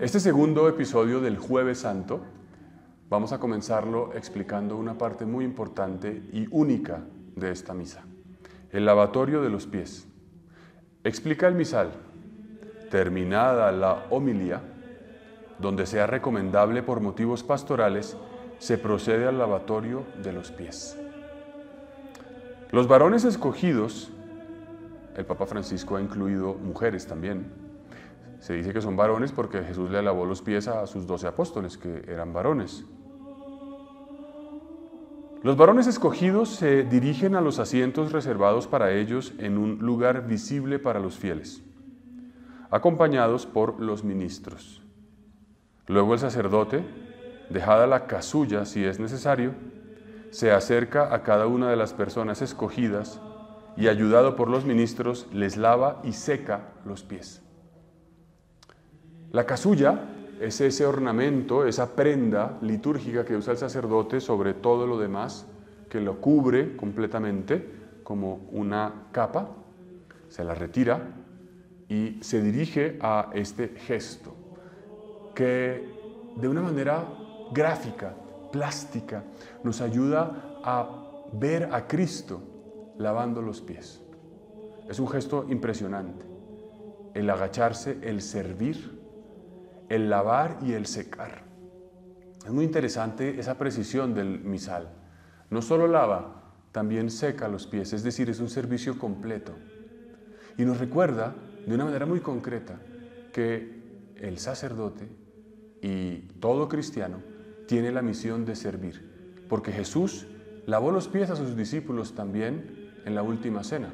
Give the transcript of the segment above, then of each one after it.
Este segundo episodio del Jueves Santo vamos a comenzarlo explicando una parte muy importante y única de esta misa, el lavatorio de los pies. Explica el misal: terminada la homilía, donde sea recomendable por motivos pastorales, se procede al lavatorio de los pies. Los varones escogidos, el Papa Francisco ha incluido mujeres también. Se dice que son varones porque Jesús le lavó los pies a sus 12 apóstoles, que eran varones. Los varones escogidos se dirigen a los asientos reservados para ellos en un lugar visible para los fieles, acompañados por los ministros. Luego el sacerdote, dejada la casulla si es necesario, se acerca a cada una de las personas escogidas y, ayudado por los ministros, les lava y seca los pies. La casulla es ese ornamento, esa prenda litúrgica que usa el sacerdote sobre todo lo demás, que lo cubre completamente como una capa, se la retira y se dirige a este gesto que de una manera gráfica, plástica, nos ayuda a ver a Cristo lavando los pies. Es un gesto impresionante, el agacharse, el servir, el lavar y el secar. Es muy interesante esa precisión del misal. No solo lava, también seca los pies, es decir, es un servicio completo. Y nos recuerda de una manera muy concreta que el sacerdote y todo cristiano tiene la misión de servir, porque Jesús lavó los pies a sus discípulos también en la última cena.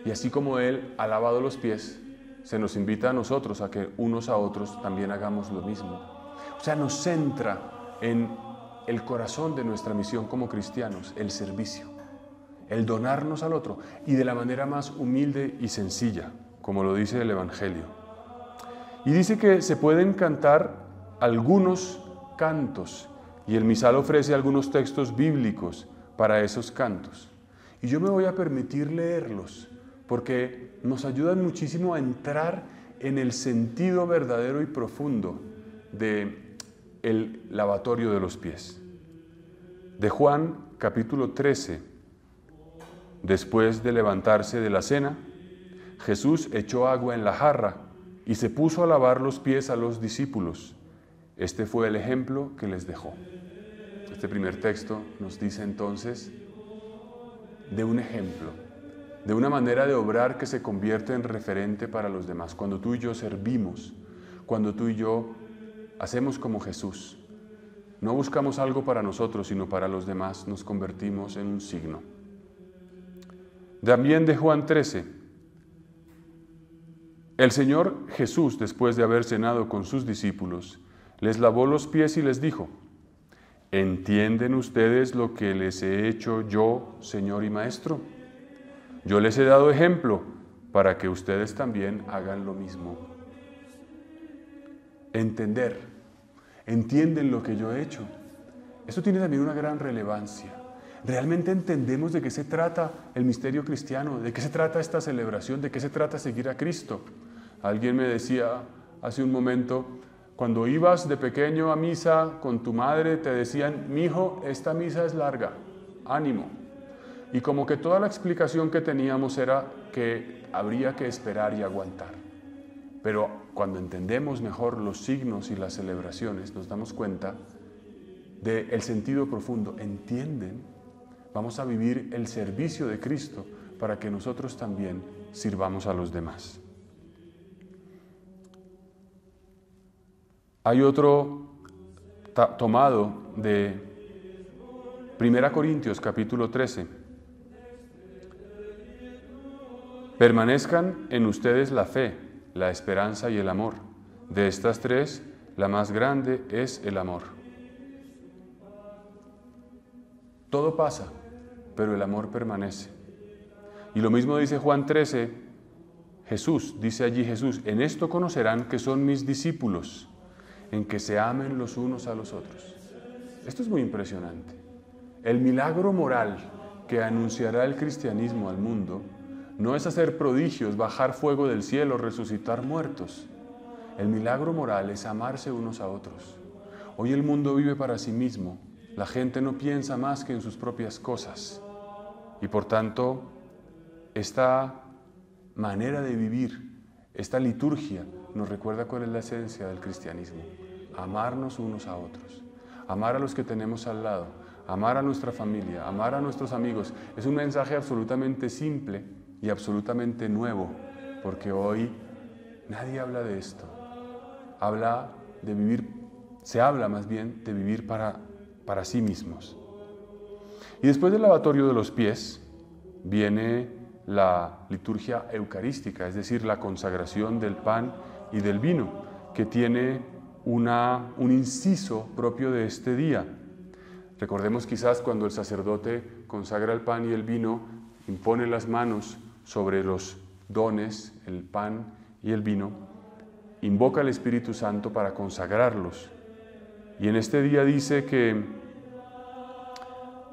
Y así como Él ha lavado los pies, se nos invita a nosotros a que unos a otros también hagamos lo mismo. O sea, nos centra en el corazón de nuestra misión como cristianos, el servicio, el donarnos al otro, y de la manera más humilde y sencilla, como lo dice el Evangelio. Y dice que se pueden cantar algunos cantos, y el misal ofrece algunos textos bíblicos para esos cantos. Y yo me voy a permitir leerlos, porque nos ayudan muchísimo a entrar en el sentido verdadero y profundo del lavatorio de los pies. De Juan, capítulo 13. Después de levantarse de la cena, Jesús echó agua en la jarra y se puso a lavar los pies a los discípulos. Este fue el ejemplo que les dejó. Este primer texto nos dice entonces de un ejemplo, de una manera de obrar que se convierte en referente para los demás. Cuando tú y yo servimos, cuando tú y yo hacemos como Jesús, no buscamos algo para nosotros, sino para los demás, nos convertimos en un signo. También de Juan 13. El Señor Jesús, después de haber cenado con sus discípulos, les lavó los pies y les dijo: ¿entienden ustedes lo que les he hecho yo, Señor y Maestro? Yo les he dado ejemplo para que ustedes también hagan lo mismo. Entender. ¿Entienden lo que yo he hecho? Eso tiene también una gran relevancia. ¿Realmente entendemos de qué se trata el misterio cristiano? ¿De qué se trata esta celebración? ¿De qué se trata seguir a Cristo? Alguien me decía hace un momento, cuando ibas de pequeño a misa con tu madre, te decían: mijo, esta misa es larga, ánimo. Y como que toda la explicación que teníamos era que habría que esperar y aguantar. Pero cuando entendemos mejor los signos y las celebraciones, nos damos cuenta del sentido profundo. ¿Entienden? Vamos a vivir el servicio de Cristo para que nosotros también sirvamos a los demás. Hay otro tomado de 1 Corintios capítulo 13. Permanezcan en ustedes la fe, la esperanza y el amor. De estas tres, la más grande es el amor. Todo pasa, pero el amor permanece. Y lo mismo dice Juan 13, Jesús, dice allí Jesús: en esto conocerán que son mis discípulos, en que se amen los unos a los otros. Esto es muy impresionante. El milagro moral que anunciará el cristianismo al mundo no es hacer prodigios, bajar fuego del cielo, resucitar muertos. El milagro moral es amarse unos a otros. Hoy el mundo vive para sí mismo. La gente no piensa más que en sus propias cosas. Y por tanto, esta manera de vivir, esta liturgia, nos recuerda cuál es la esencia del cristianismo. Amarnos unos a otros. Amar a los que tenemos al lado. Amar a nuestra familia. Amar a nuestros amigos. Es un mensaje absolutamente simple y absolutamente nuevo, porque hoy nadie habla de esto. Se habla más bien de vivir para sí mismos. Y después del lavatorio de los pies viene la liturgia eucarística, es decir, la consagración del pan y del vino, que tiene un inciso propio de este día. Recordemos quizás cuando el sacerdote consagra el pan y el vino, impone las manos sobre los dones, el pan y el vino, invoca al Espíritu Santo para consagrarlos. Y en este día dice que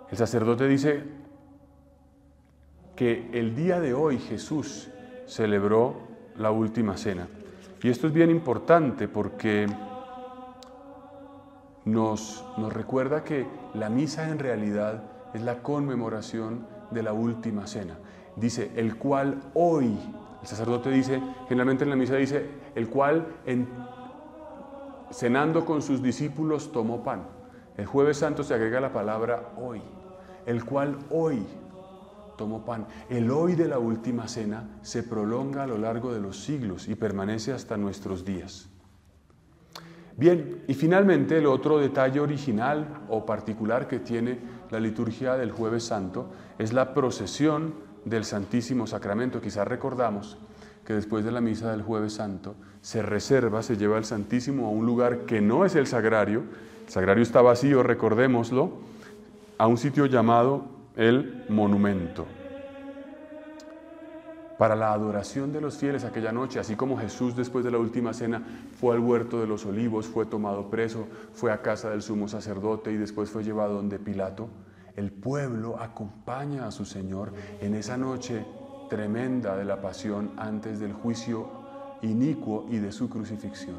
el sacerdote dice que el día de hoy Jesús celebró la última cena. Y esto es bien importante porque nos recuerda que la misa en realidad es la conmemoración de la última cena. Dice, el cual hoy, el sacerdote dice, generalmente en la misa dice, el cual cenando con sus discípulos tomó pan. El Jueves Santo se agrega la palabra hoy, el cual hoy tomó pan. El hoy de la última cena se prolonga a lo largo de los siglos y permanece hasta nuestros días. Bien, y finalmente el otro detalle original o particular que tiene la liturgia del Jueves Santo es la procesión del Santísimo Sacramento. Quizás recordamos que después de la misa del Jueves Santo se lleva el Santísimo a un lugar que no es el sagrario está vacío, recordémoslo, a un sitio llamado el monumento. Para la adoración de los fieles aquella noche, así como Jesús después de la última cena fue al huerto de los olivos, fue tomado preso, fue a casa del sumo sacerdote y después fue llevado donde Pilato, el pueblo acompaña a su Señor en esa noche tremenda de la pasión antes del juicio inicuo y de su crucifixión.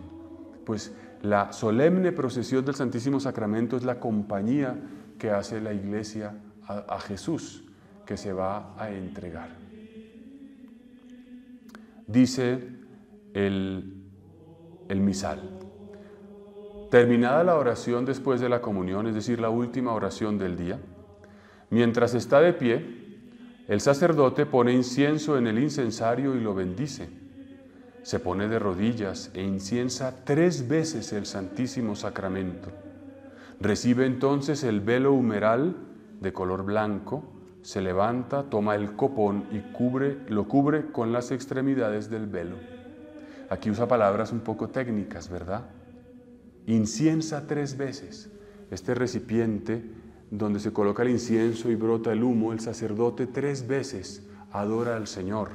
Pues la solemne procesión del Santísimo Sacramento es la compañía que hace la Iglesia a Jesús, que se va a entregar. Dice el misal: terminada la oración después de la comunión, es decir, la última oración del día, mientras está de pie, el sacerdote pone incienso en el incensario y lo bendice. Se pone de rodillas e inciensa 3 veces el Santísimo Sacramento. Recibe entonces el velo humeral de color blanco, se levanta, toma el copón y lo cubre con las extremidades del velo. Aquí usa palabras un poco técnicas, ¿verdad? Inciensa 3 veces. Este recipiente donde se coloca el incienso y brota el humo, el sacerdote 3 veces adora al Señor.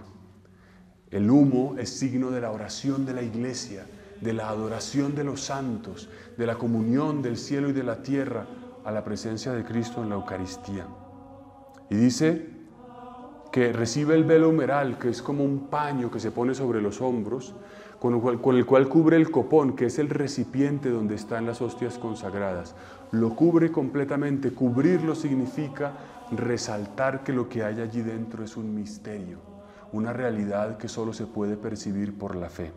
El humo es signo de la oración de la Iglesia, de la adoración de los santos, de la comunión del cielo y de la tierra a la presencia de Cristo en la Eucaristía. Y dice que recibe el velo humeral, que es como un paño que se pone sobre los hombros, con el cual cubre el copón, que es el recipiente donde están las hostias consagradas. Lo cubre completamente. Cubrirlo significa resaltar que lo que hay allí dentro es un misterio, una realidad que solo se puede percibir por la fe.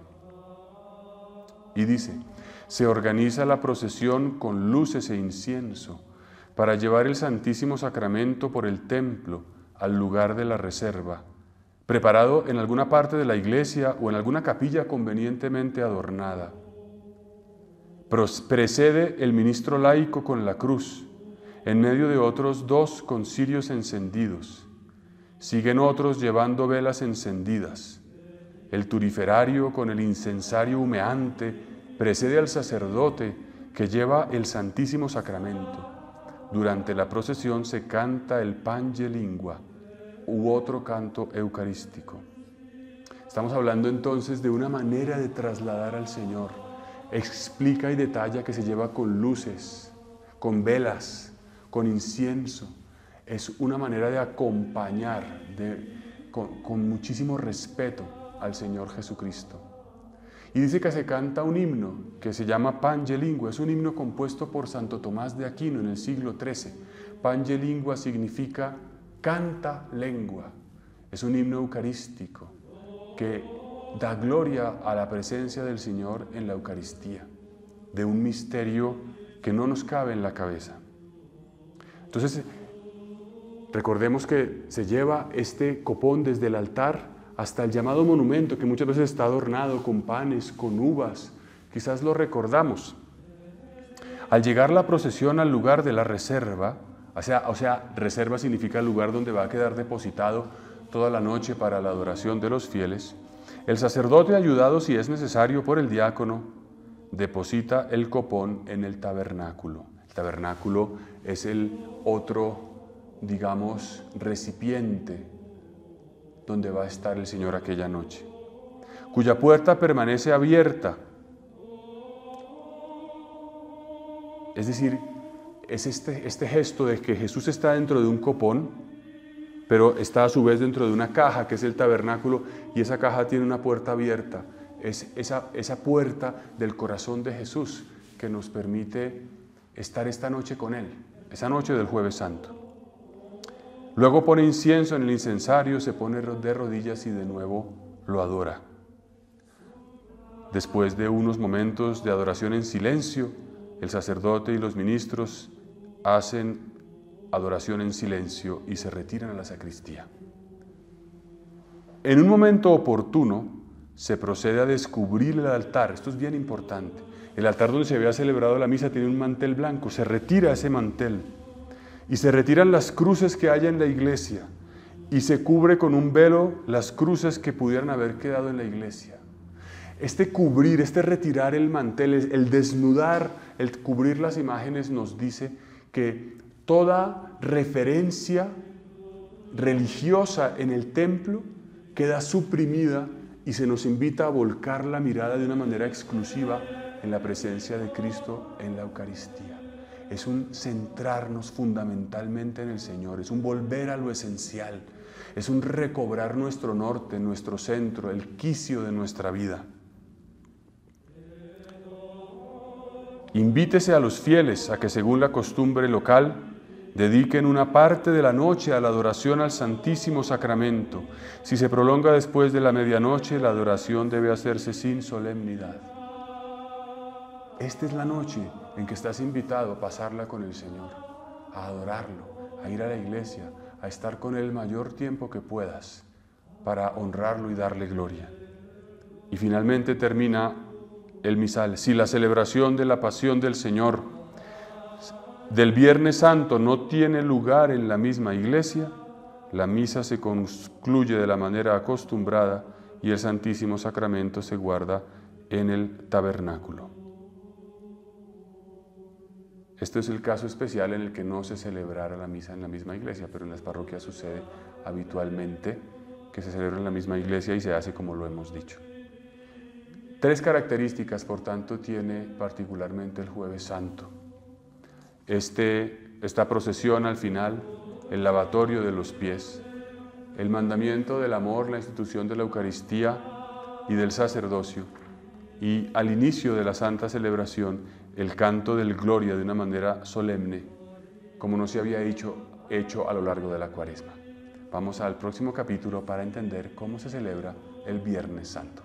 Y dice, se organiza la procesión con luces e incienso para llevar el Santísimo Sacramento por el templo al lugar de la reserva, preparado en alguna parte de la iglesia o en alguna capilla convenientemente adornada. Precede el ministro laico con la cruz, en medio de otros 2 con cirios encendidos. Siguen otros llevando velas encendidas. El turiferario con el incensario humeante precede al sacerdote que lleva el Santísimo Sacramento. Durante la procesión se canta el Pange Lingua u otro canto eucarístico. Estamos hablando entonces de una manera de trasladar al Señor. Explica y detalla que se lleva con luces, con velas, con incienso. Es una manera de acompañar con muchísimo respeto al Señor Jesucristo. Y dice que se canta un himno que se llama Pange Lingua. Es un himno compuesto por Santo Tomás de Aquino en el siglo XIII. Pange Lingua significa canta lengua. Es un himno eucarístico que da gloria a la presencia del Señor en la Eucaristía, de un misterio que no nos cabe en la cabeza. Entonces, recordemos que se lleva este copón desde el altar hasta el llamado monumento, que muchas veces está adornado con panes, con uvas, quizás lo recordamos. Al llegar la procesión al lugar de la reserva, o sea, reserva significa el lugar donde va a quedar depositado toda la noche para la adoración de los fieles, el sacerdote, ayudado si es necesario por el diácono, deposita el copón en el tabernáculo. El tabernáculo es el otro, digamos, recipiente donde va a estar el Señor aquella noche, cuya puerta permanece abierta. Es decir, es este gesto de que Jesús está dentro de un copón, pero está a su vez dentro de una caja, que es el tabernáculo, y esa caja tiene una puerta abierta. Es esa puerta del corazón de Jesús que nos permite estar esta noche con Él, esa noche del Jueves Santo. Luego pone incienso en el incensario, se pone de rodillas y de nuevo lo adora. Después de unos momentos de adoración en silencio, el sacerdote y los ministros hacen adoración en silencio y se retiran a la sacristía. En un momento oportuno se procede a descubrir el altar. Esto es bien importante. El altar donde se había celebrado la misa tiene un mantel blanco, se retira ese mantel y se retiran las cruces que haya en la iglesia y se cubre con un velo las cruces que pudieran haber quedado en la iglesia. Este cubrir, este retirar el mantel, el desnudar, el cubrir las imágenes nos dice que toda referencia religiosa en el templo queda suprimida y se nos invita a volcar la mirada de una manera exclusiva en la presencia de Cristo en la Eucaristía. Es un centrarnos fundamentalmente en el Señor, es un volver a lo esencial, es un recobrar nuestro norte, nuestro centro, el quicio de nuestra vida. Invítese a los fieles a que, según la costumbre local, dediquen una parte de la noche a la adoración al Santísimo Sacramento. Si se prolonga después de la medianoche, la adoración debe hacerse sin solemnidad. Esta es la noche en que estás invitado a pasarla con el Señor, a adorarlo, a ir a la iglesia, a estar con Él el mayor tiempo que puedas para honrarlo y darle gloria. Y finalmente termina el misal. Si la celebración de la pasión del Señor del Viernes Santo no tiene lugar en la misma iglesia, la misa se concluye de la manera acostumbrada y el Santísimo Sacramento se guarda en el tabernáculo. Este es el caso especial en el que no se celebrara la misa en la misma iglesia, pero en las parroquias sucede habitualmente que se celebra en la misma iglesia y se hace como lo hemos dicho. 3 características, por tanto, tiene particularmente el Jueves Santo. Esta procesión al final, el lavatorio de los pies, el mandamiento del amor, la institución de la Eucaristía y del sacerdocio, y al inicio de la Santa Celebración, el canto del Gloria de una manera solemne, como no se había hecho a lo largo de la Cuaresma. Vamos al próximo capítulo para entender cómo se celebra el Viernes Santo.